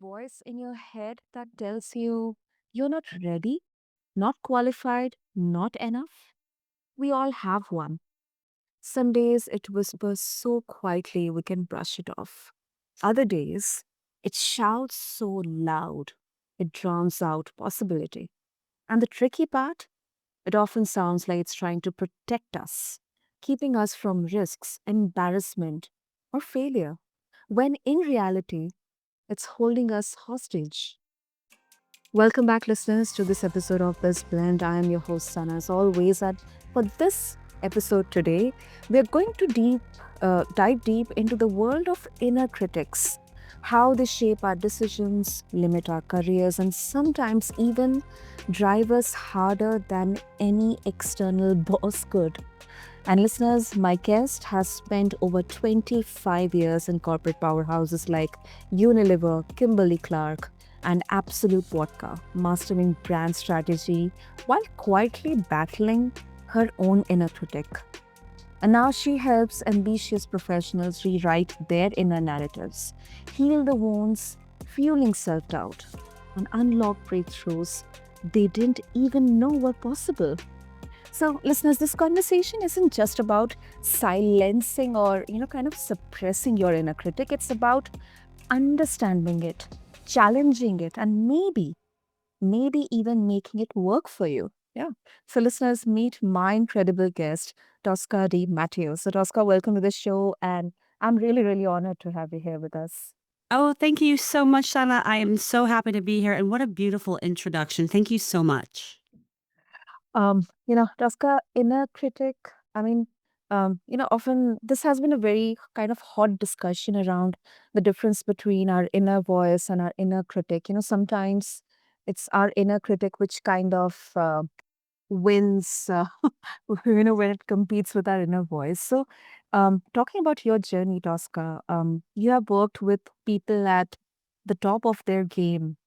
voice in your head that tells you you're not ready, not qualified, not enough? We all have one. Some days it whispers so quietly we can brush it off. Other days it shouts so loud it drowns out possibility. And the tricky part, it often sounds like it's trying to protect us, keeping us from risks, embarrassment, or failure, when in reality, it's holding us hostage. Welcome back, listeners, to this episode of BizBlend. I am your host, Sana, as always. And for this episode today, we are going to dive deep into the world of inner critics, how they shape our decisions, limit our careers, and sometimes even drive us harder than any external boss could. And listeners, my guest has spent over 25 years in corporate powerhouses like Unilever, Kimberly-Clark, and Absolut Vodka, mastering brand strategy while quietly battling her own inner critic. And now she helps ambitious professionals rewrite their inner narratives, heal the wounds, fueling self doubt, and unlock breakthroughs they didn't even know were possible. So, listeners, this conversation isn't just about silencing or, kind of suppressing your inner critic. It's about understanding it, challenging it, and maybe even making it work for you. Yeah. So, listeners, meet my incredible guest, Tosca DiMatteo. So, Tosca, welcome to the show. And I'm really, really honored to have you here with us. Oh, thank you so much, Sana. I am so happy to be here. And what a beautiful introduction. Thank you so much. Tosca, inner critic, I mean, often this has been a very kind of hot discussion around the difference between our inner voice and our inner critic. Sometimes it's our inner critic which kind of wins, when it competes with our inner voice. So, talking about your journey, Tosca, you have worked with people at the top of their game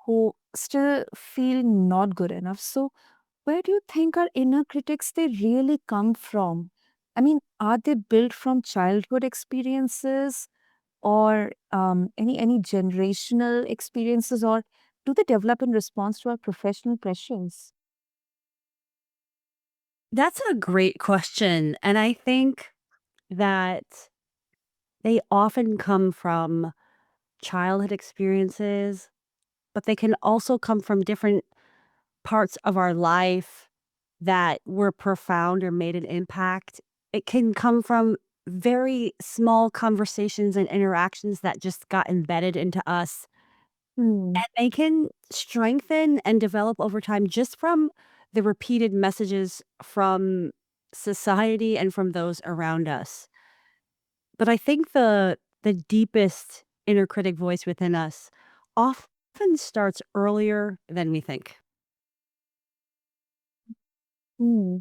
who still feel not good enough. So, where do you think our inner critics they really come from? I mean, are they built from childhood experiences or any generational experiences, or do they develop in response to our professional pressures? That's a great question. And I think that they often come from childhood experiences, but they can also come from different parts of our life that were profound or made an impact. It can come from very small conversations and interactions that just got embedded into us. Hmm. And they can strengthen and develop over time just from the repeated messages from society and from those around us. But I think the deepest inner critic voice within us often starts earlier than we think. Hmm.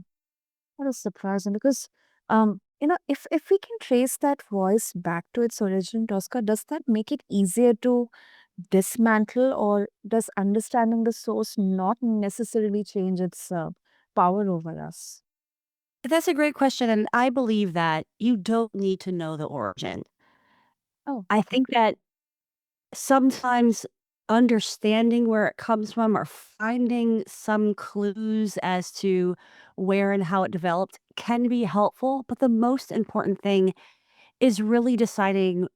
That is surprising because, if we can trace that voice back to its origin, Tosca, does that make it easier to dismantle, or does understanding the source not necessarily change its power over us? That's a great question, and I believe that you don't need to know the origin. Oh, I okay. think that sometimes understanding where it comes from or finding some clues as to where and how it developed can be helpful, but the most important thing is really deciding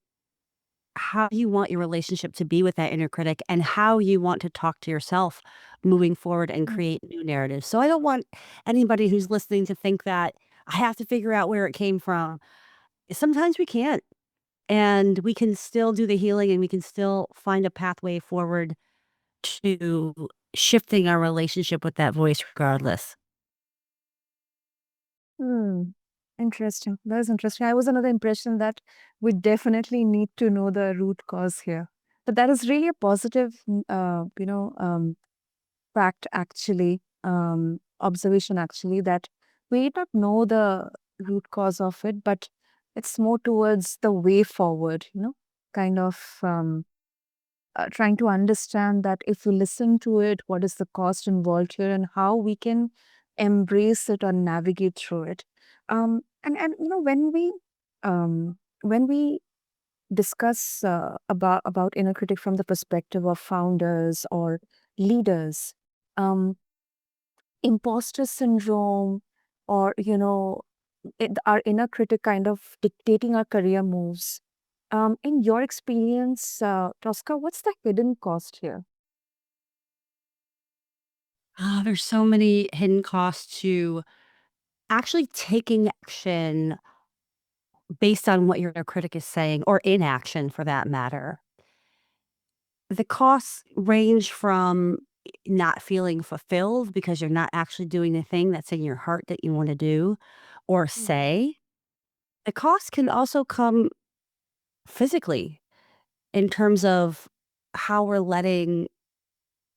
how you want your relationship to be with that inner critic and how you want to talk to yourself moving forward and Mm. create new narratives. So I don't want anybody who's listening to think that I have to figure out where it came from. Sometimes we can't. And we can still do the healing and we can still find a pathway forward to shifting our relationship with that voice regardless. Hmm. Interesting. That is interesting. I was under the impression that we definitely need to know the root cause here. But that is really a positive, fact actually, observation actually, that we need not know the root cause of it, but it's more towards the way forward, kind of trying to understand that if we listen to it, what is the cost involved here and how we can embrace it or navigate through it. And when we um, when we discuss about inner critic from the perspective of founders or leaders. Um, Imposter syndrome, or our inner critic kind of dictating our career moves. In your experience, Tosca, what's the hidden cost here? There's so many hidden costs to actually taking action based on what your inner critic is saying, or inaction for that matter. The costs range from not feeling fulfilled because you're not actually doing the thing that's in your heart that you want to do or Mm. say. The cost can also come physically in terms of how we're letting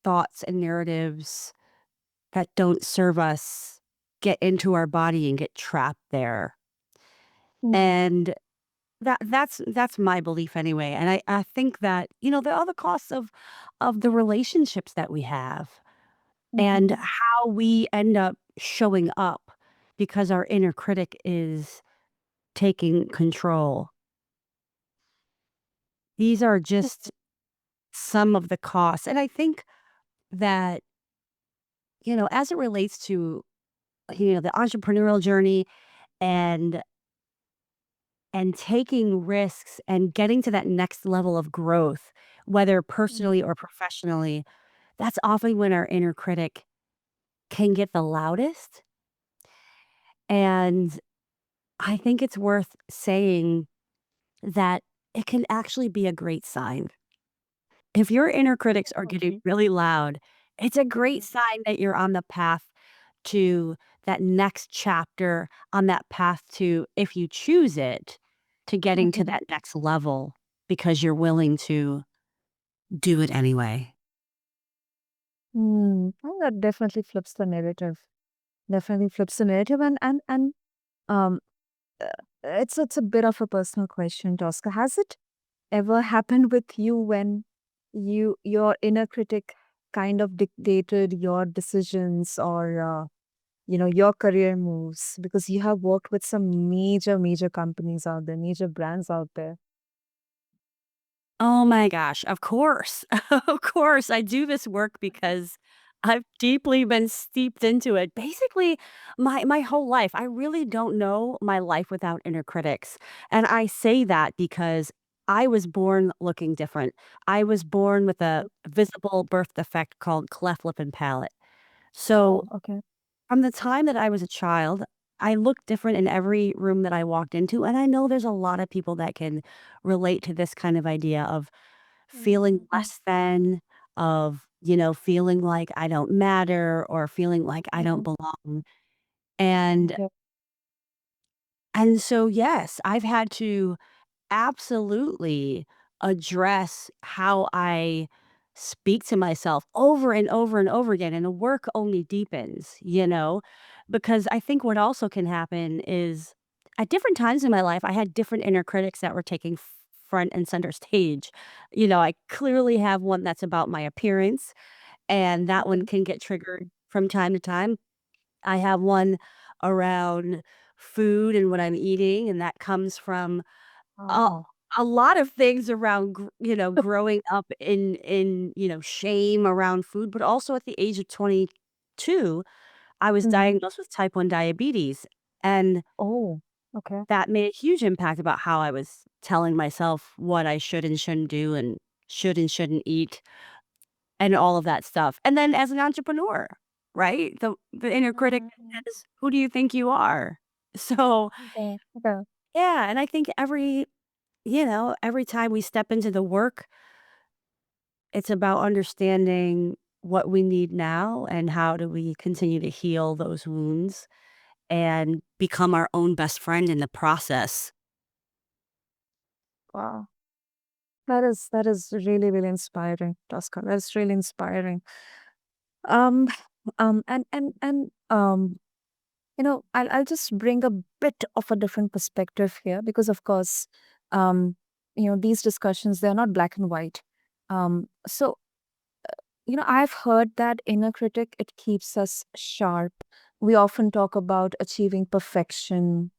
thoughts and narratives that don't serve us get into our body and get trapped there. Mm. And that's my belief anyway. And I think that, there are the costs of the relationships that we have and Mhm. how we end up showing up because our inner critic is taking control. These are just some of the costs. And I think that, as it relates to, the entrepreneurial journey and taking risks and getting to that next level of growth, whether personally Mhm. or professionally, that's often when our inner critic can get the loudest. And I think it's worth saying that it can actually be a great sign. If your inner critics are getting Okay. really loud, it's a great Mm. sign that you're on the path to that next chapter, on that path to, if you choose it, to getting to Mhm. that next level because you're willing to do it anyway. Well, that definitely flips the narrative. Definitely flips the narrative, and um, uh, it's a bit of a personal question, Tosca. Has it ever happened with you when your inner critic kind of dictated your decisions, or your career moves, because you have worked with some major companies out there, major brands out there? Oh my gosh, of course. Of course, I do this work because I've deeply been steeped into it. Basically, my whole life. I really don't know my life without inner critics. And I say that because I was born looking different. I was born with a visible birth defect called cleft lip and palate. So, Oh, okay. from the time that I was a child, I looked different in every room that I walked into, and I know there's a lot of people that can relate to this kind of idea of feeling Mhm. less than, of, feeling like I don't matter or feeling like I don't Mhm. belong. And Yep. so, yes, I've had to absolutely address how I speak to myself over and over and over again, and the work only deepens, because I think what also can happen is at different times in my life, I had different inner critics that were taking front and center stage. I clearly have one that's about my appearance, and that one Mhm. can get triggered from time to time. I have one around food and what I'm eating, and that comes from a Oh. a lot of things around, growing up in, shame around food, but also at the age of 22, I was Mhm. diagnosed with type 1 diabetes, and Oh, okay. that made a huge impact about how I was telling myself what I should and shouldn't do and should and shouldn't eat and all of that stuff. And then as an entrepreneur, right? The inner critic Mhm. says, "Who do you think you are?" So, Okay. Okay. yeah, and I think every time we step into the work, it's about understanding what we need now and how do we continue to heal those wounds and become our own best friend in the process. Wow. That is really inspiring, Tosca. That's really inspiring. Um, and I'll just bring a bit of a different perspective here, because of course, um, these discussions, they're not black and white. So I've heard that inner critic, it keeps us sharp. We often talk about achieving perfection,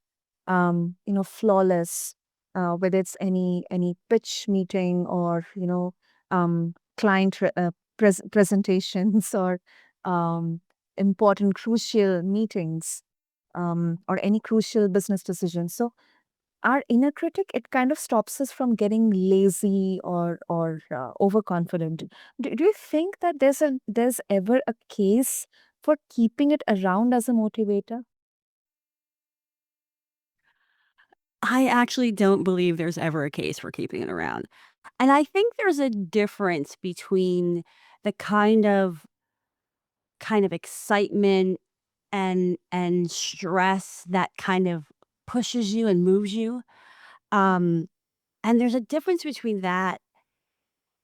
flawless. whether it's any pitch meeting or client presentations or um, important crucial meetings or any crucial business decisions. So our inner critic, it kind of stops us from getting lazy or overconfident. Do you think that there's ever a case for keeping it around as a motivator? I actually don't believe there's ever a case for keeping it around. And I think there's a difference between the kind of excitement and stress that kind of pushes you and moves you. Um, and there's a difference between that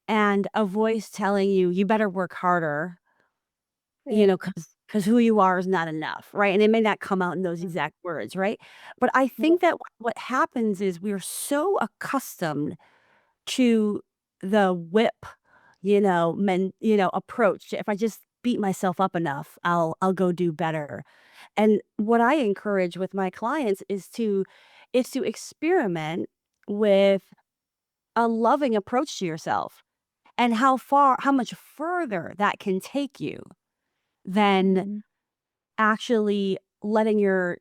and a voice telling you, "You better work harder," Yeah. because who you are is not enough, right? And it may not come out in those Mm. exact words, right? But I Yeah. think that what happens is we're so accustomed to the whip, approach. If I just beat myself up enough, I'll go do better. And what I encourage with my clients is to experiment with a loving approach to yourself and how much further that can take you than Mhm. actually letting your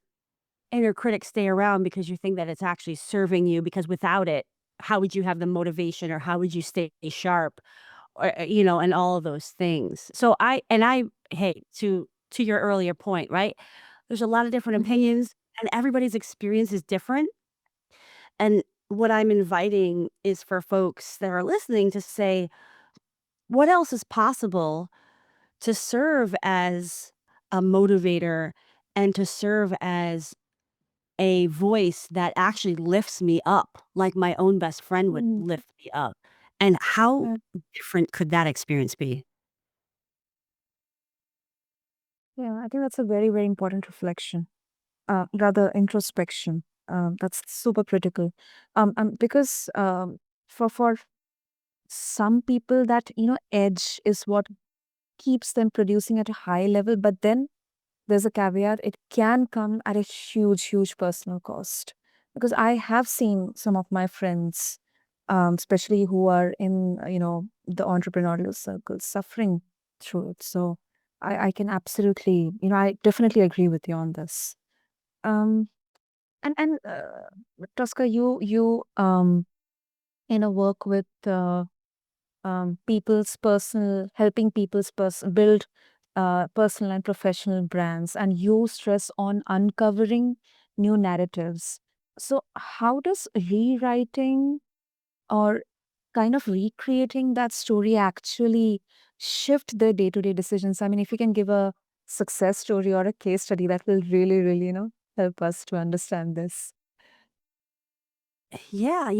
inner critic stay around because you think that it's actually serving you, because without it, how would you have the motivation or how would you stay sharp, or and all of those things. So I hey, to your earlier point, right? There's a lot of different Mhm. opinions and everybody's experience is different. And what I'm inviting is for folks that are listening to say, what else is possible to serve as a motivator and to serve as a voice that actually lifts me up like my own best friend would Mhm. lift me up? And how Yeah. different could that experience be? Yeah, I think that's a very, very important reflection, rather introspection. That's super critical. Because for some people, that edge is what keeps them producing at a high level. But then there's a caveat: it can come at a huge, huge personal cost. Because I have seen some of my friends, especially who are in the entrepreneurial circles, suffering through it. So I can absolutely, I definitely agree with you on this. Um, and Tosca, you work with people's personal, helping people's build personal and professional brands, and you stress on uncovering new narratives. So how does rewriting or kind of recreating that story actually shift the day-to-day decisions? I mean, if you can give a success story or a case study, that will really, really, help us to understand this. Yeah,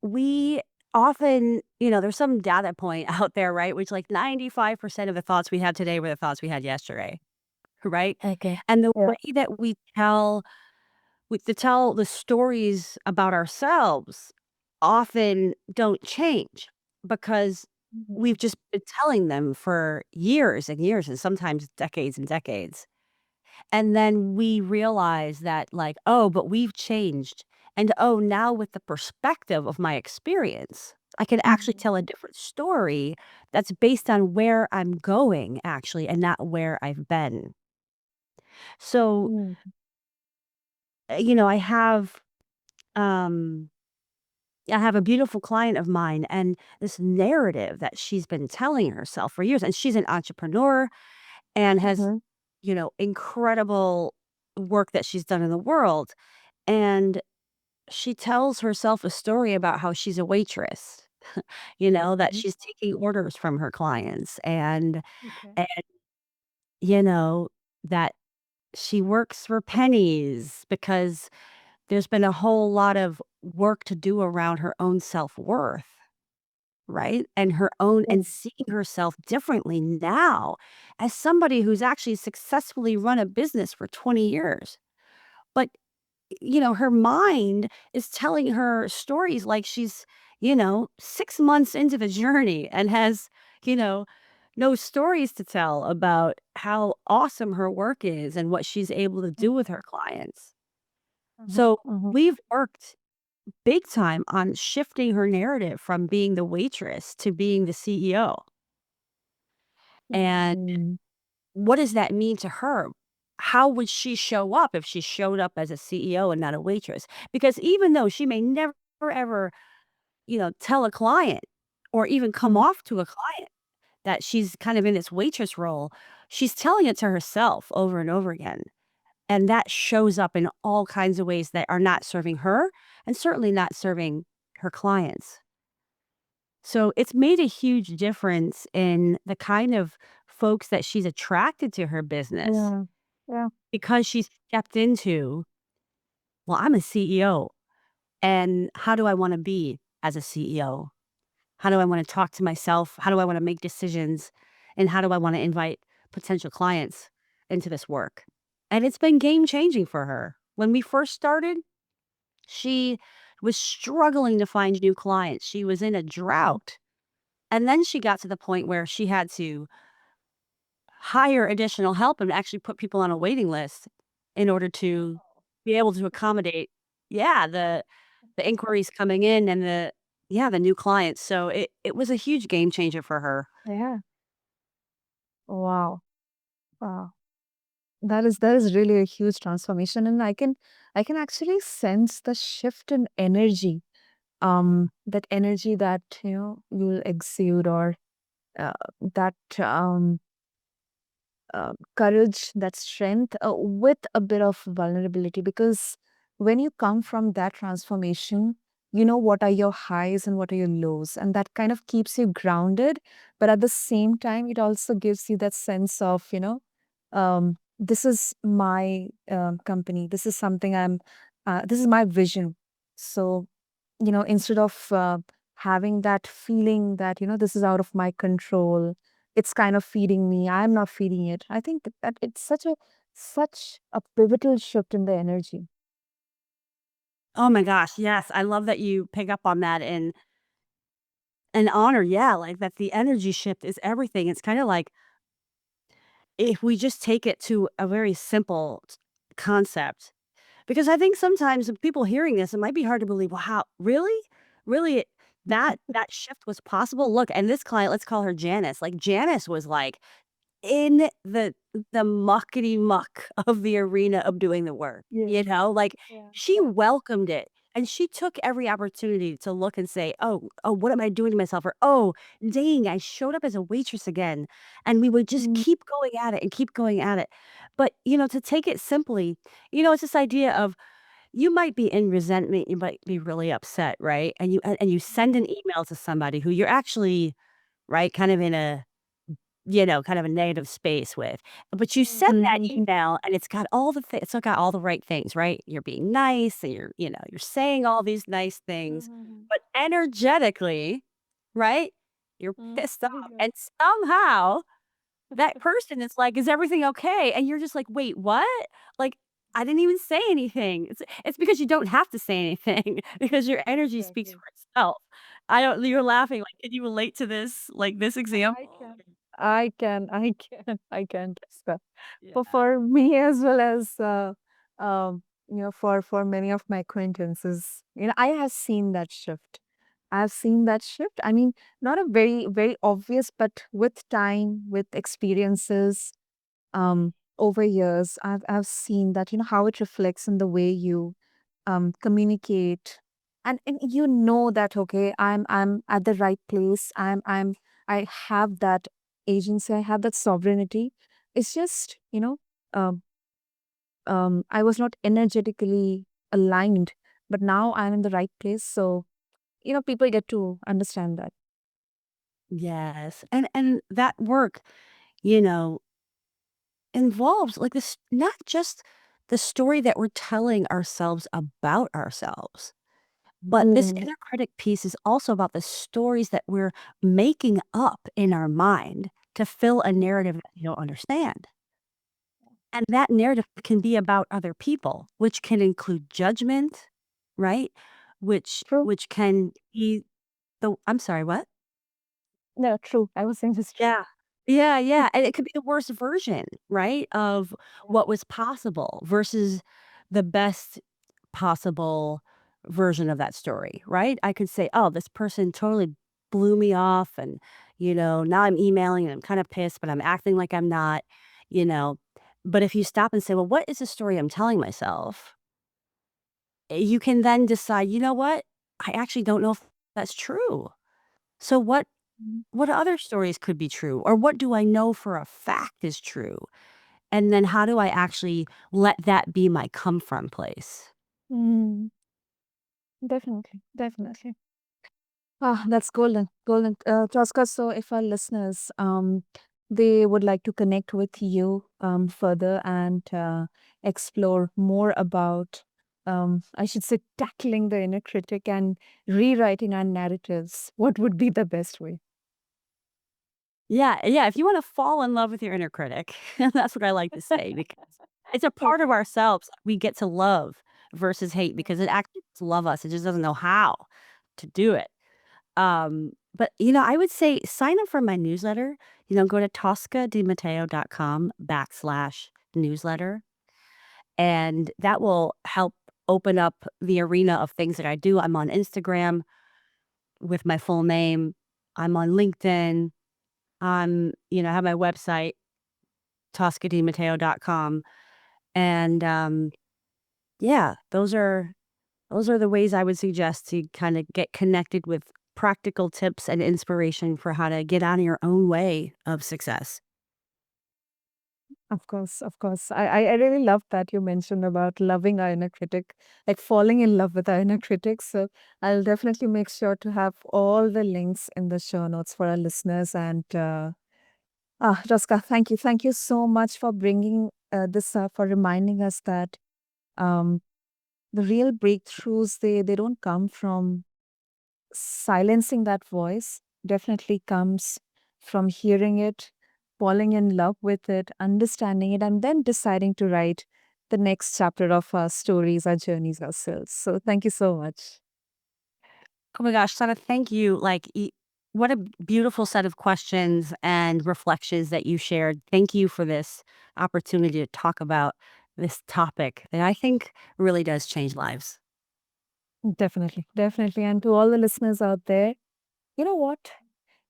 we often, there's some data point out there, right? Which like 95% of the thoughts we had today were the thoughts we had yesterday, right? Okay. And the Yeah. way that we tell the stories about ourselves often don't change because Mhm. we've just been telling them for years and years and sometimes decades and decades. And then we realize that, like, oh, but we've changed. And oh, now with the perspective of my experience, I can actually Mhm. tell a different story that's based on where I'm going, actually, and not where I've been. So, Mhm. um, I have a beautiful client of mine, and this narrative that she's been telling herself for years, and she's an entrepreneur and has, Mhm. incredible work that she's done in the world. And she tells herself a story about how she's a waitress, that Mhm. she's taking orders from her clients Okay. and, you know, that she works for pennies because there's been a whole lot of work to do around her own self-worth, right? And her own Yeah. and seeing herself differently now as somebody who's actually successfully run a business for 20 years. But her mind is telling her stories like she's, 6 months into the journey and has, you know, no stories to tell about how awesome her work is and what she's able to do with her clients. Mhm. So Mhm. we've worked big time on shifting her narrative from being the waitress to being the CEO. And Mm. what does that mean to her? How would she show up if she showed up as a CEO and not a waitress? Because even though she may never ever, tell a client or even come Mhm. off to a client that she's kind of in this waitress role, she's telling it to herself over and over again. And that shows up in all kinds of ways that are not serving her and certainly not serving her clients. So it's made a huge difference in the kind of folks that she's attracted to her business Yeah. Yeah. because she's stepped into, well, I'm a CEO. And how do I want to be as a CEO? How do I want to talk to myself? How do I want to make decisions? And how do I want to invite potential clients into this work? And it's been game changing for her. When we first started, she was struggling to find new clients. She was in a drought. And then she got to the point where she had to hire additional help and actually put people on a waiting list in order to be able to accommodate, yeah, the inquiries coming in and the new clients. So it was a huge game changer for her. Yeah. Wow. Wow. That is really a huge transformation, and I can actually sense the shift in energy. That energy that you'll exude, or uh, that courage, that strength, with a bit of vulnerability. Because when you come from that transformation, you know what are your highs and what are your lows, and that kind of keeps you grounded. But at the same time, it also gives you that sense of, this is my company. This is something this is my vision. So, instead of having that feeling that, this is out of my control, it's kind of feeding me, I'm not feeding it. I think that it's such a pivotal shift in the energy. Oh my gosh, yes. I love that you pick up on that and honor, yeah, like that the energy shift is everything. It's kind of like if we just take it to a very simple concept. Because I think sometimes when people hearing this, it might be hard to believe, well, how really? Really that shift was possible? Look, and this client, let's call her Janice. Like Janice was like in the muckety muck of the arena of doing the work, Yeah. like, Yeah. she Yeah. welcomed it, and she took every opportunity to look and say, "Oh, what am I doing to myself?" Or, "Oh, dang, I showed up as a waitress again," and we would just Mm. keep going at it and keep going at it. But, to take it simply, it's this idea of you might be in resentment, you might be really upset, right? And you send an email to somebody who you're actually, right, kind of in a kind of a negative space with. But you send that Mhm. email and it's got all the right things, right? You're being nice and you're saying all these nice things, Mhm. but energetically, right? You're Mm. pissed off. Yeah. And somehow that person is like, "Is everything okay?" And you're just like, "Wait, what?" Like, I didn't even say anything. It's because you don't have to say anything because your energy speaks Exactly. for itself. I don't You're laughing, like, can you relate to this, like, this I example? can. I can, Tosca. Yeah. For me, as well as for many of my acquaintances, I have seen that shift. I've seen that shift. I mean, not a very, very obvious, but with time, with experiences, over years, I've seen that, how it reflects in the way you communicate, and that, okay, I'm at the right place. I have that agency. I have that sovereignty. It's just, um, I was not energetically aligned, but now I'm in the right place. So, people get to understand that. Yes, and that work, you know, involves, like, this not just the story that we're telling ourselves about ourselves, but this Mm. inner critic piece is also about the stories that we're making up in our mind to fill a narrative that you don't understand. And that narrative can be about other people, which can include judgment, right? Which True. which can be I'm sorry, what? No, true. I was saying this true. Yeah. Yeah, yeah, and it could be the worst version, right, of Yeah. what was possible versus the best possible version of that story, right? I could say, oh, this person totally blew me off. And, now I'm emailing and I'm kind of pissed, but I'm acting like I'm not, you know. But if you stop and say, well, what is the story I'm telling myself? You can then decide, you know what? I actually don't know if that's true. So Mm. what other stories could be true? Or what do I know for a fact is true? And then how do I actually let that be my come from place? Mm. Definitely, definitely. Ah, that's golden, golden. Tosca, so if our listeners, they would like to connect with you further and explore more about, I should say, tackling the inner critic and rewriting our narratives, what would be the best way? Yeah, yeah, if you wanna fall in love with your inner critic, that's what I like to say because it's a part of Okay. ourselves we get to love versus hate because it actually does love us, it just doesn't know how to do it. But, I would say sign up for my newsletter, go to toscadimatteo.com/newsletter, and that will help open up the arena of things that I do. I'm on Instagram with my full name. I'm on LinkedIn. I have my website, toscadimatteo.com. And yeah, those are the ways I would suggest to kind of get connected with practical tips and inspiration for how to get out of your own way of success. Of course, of course. I really love that you mentioned about loving our inner critic, like falling in love with our inner critic. So I'll definitely make sure to have all the links in the show notes for our listeners. And Tosca, thank you. Thank you so much for bringing this up, for reminding us that um, the real breakthroughs, they don't come from silencing that voice, definitely comes from hearing it, falling in love with it, understanding it, and then deciding to write the next chapter of our stories, our journeys ourselves. So thank you so much. Oh my gosh, Sana, thank you. What a beautiful set of questions and reflections that you shared. Thank you for this opportunity to talk about this topic that I think really does change lives. Definitely, definitely. And to all the listeners out there, you know what?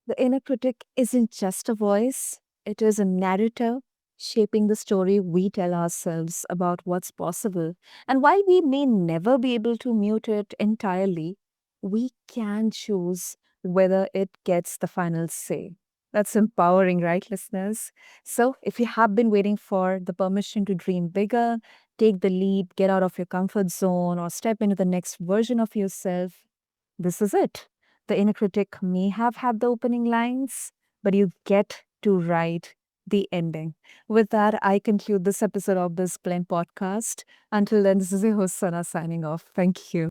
The inner critic isn't just a voice, it is a narrator shaping the story we tell ourselves about what's possible. And while we may never be able to mute it entirely, we can choose whether it gets the final say. That's empowering, right, listeners? So, if you have been waiting for the permission to dream bigger, take the leap, get out of your comfort zone, or step into the next version of yourself, this is it. The inner critic may have had the opening lines, but you get to write the ending. With that, I conclude this episode of this Blend podcast. Until then, this is your host, Sana, signing off. Thank you.